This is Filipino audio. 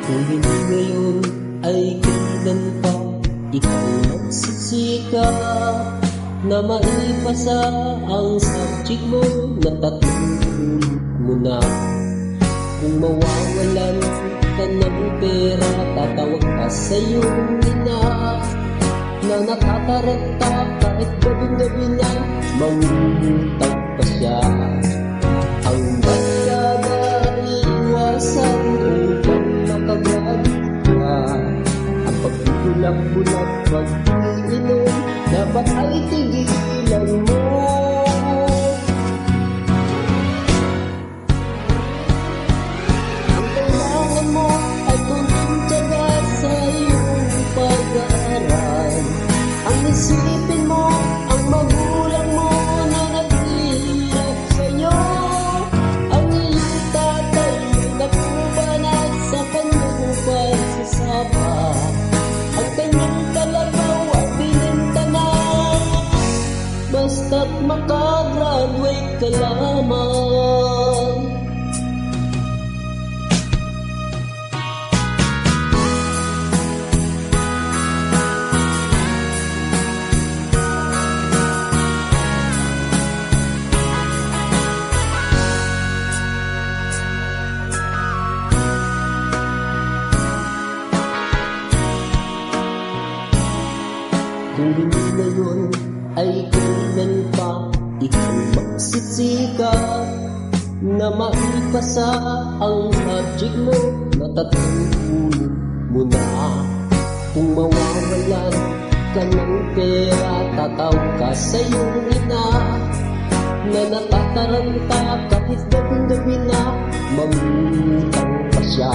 Kung hindi ngayon ay kailan pa ikaw magsisika na maipasa ang subject mo na tatlong ulit mo na. Kung mawawalan ka ng pera, tatawag ka sa iyong ina na nakakarata kahit gabing-gabi na mangungutang pa siya. Ang barkada iiwasan upang makagraduate ka. Ang pagtutulak-bulak, pag-iinom, dapat ay tigilan mo. Ang kailangan mo ay kunting tiyaga sa iyong pag-aaral. Ang isipin mo, ang magulang mo na naghihirap sa'yo. Ang iyong tatay ay nakubanat sa kanyang pagsasapa. Ang kanyang kalabaw ay bininta na, basta't makagraduate ka lamang. Kung hindi ngayon ay kailan pa ikaw magsisika na maipasa ang subject mo na tatlong ulit mo na. Kung mawawalan ka ng pera, tatawag ka sa iyong ina na natataranta kahit gabing-gabi na mangungutang pa siya.